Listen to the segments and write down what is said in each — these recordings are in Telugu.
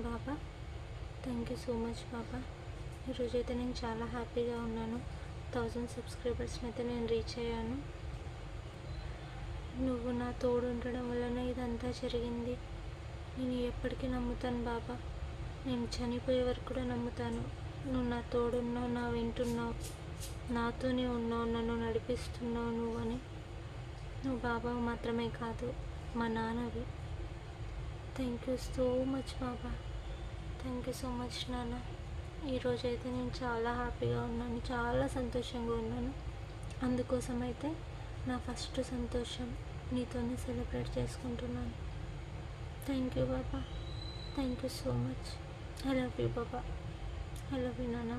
Baba thank you so much బాబా. ఈరోజైతే నేను చాలా హ్యాపీగా ఉన్నాను. 1000 సబ్స్క్రైబర్స్ని అయితే నేను రీచ్ అయ్యాను. నువ్వు నా తోడు ఉండడం వలన ఇదంతా జరిగింది. నేను ఎప్పటికీ నమ్ముతాను బాబా. నేను చనిపోయే వరకు కూడా నమ్ముతాను. నువ్వు నా తోడున్నావు, నా వింటున్నావు, నాతోనే ఉన్నావు, నన్ను నడిపిస్తున్నావు నువ్వు అని. నువ్వు బాబా మాత్రమే కాదు, మా నాన్నవి. థ్యాంక్ యూ సో మచ్ బాబా. థ్యాంక్ యూ సో మచ్ నాన్న. ఈరోజైతే నేను చాలా హ్యాపీగా ఉన్నాను, చాలా సంతోషంగా ఉన్నాను. అందుకోసం అయితే నా ఫస్ట్ సంతోషం నీతోనే సెలబ్రేట్ చేసుకుంటున్నాను. Thank you Baba. Thank you so much. I love you Baba. I love you నాన్న.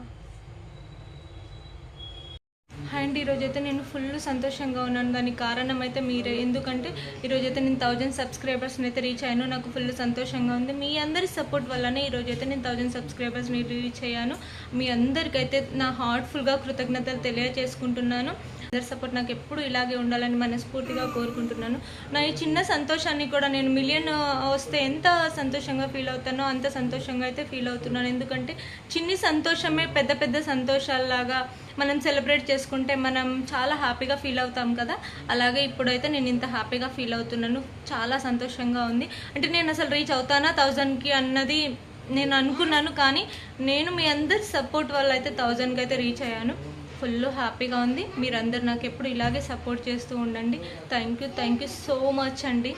అండ్ ఈరోజైతే నేను ఫుల్ సంతోషంగా ఉన్నాను. దానికి కారణం అయితే మీరే. ఎందుకంటే ఈరోజైతే నేను 1000 సబ్స్క్రైబర్స్ని అయితే రీచ్ అయ్యాను. నాకు ఫుల్ సంతోషంగా ఉంది. మీ అందరి సపోర్ట్ వల్లనే ఈరోజైతే నేను 1000 సబ్స్క్రైబర్స్ని రీచ్ అయ్యాను. మీ అందరికైతే నా హార్ట్ఫుల్గా కృతజ్ఞతలు తెలియజేసుకుంటున్నాను. అందరి సపోర్ట్ నాకు ఎప్పుడు ఇలాగే ఉండాలని మనస్ఫూర్తిగా కోరుకుంటున్నాను. నా ఈ చిన్న సంతోషాన్ని కూడా నేను మిలియన్ వస్తే ఎంత సంతోషంగా ఫీల్ అవుతానో అంత సంతోషంగా అయితే ఫీల్ అవుతున్నాను. ఎందుకంటే చిన్ని సంతోషమే పెద్ద పెద్ద సంతోషాల్లాగా మనం సెలబ్రేట్ చేసుకుంటే మనం చాలా హ్యాపీగా ఫీల్ అవుతాం కదా. అలాగే ఇప్పుడైతే నేను ఇంత హ్యాపీగా ఫీల్ అవుతున్నాను. చాలా సంతోషంగా ఉంది. అంటే నేను అసలు రీచ్ అవుతానా 1000కి అన్నది నేను అనుకున్నాను. కానీ నేను మీ అందరి సపోర్ట్ వల్ల అయితే 1000కి అయితే రీచ్ అయ్యాను. ఫుల్ హ్యాపీగా ఉంది. మీరందరూ నాకు ఎప్పుడు ఇలాగే సపోర్ట్ చేస్తూ ఉండండి. థ్యాంక్ యూ సో మచ్ అండి.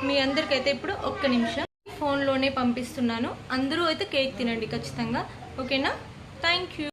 మీ అందరికైతే ఇప్పుడు ఒక్క నిమిషం ఫోన్లోనే పంపిస్తున్నాను. అందరూ అయితే కేక్ తినండి ఖచ్చితంగా. ఓకేనా? Thank you.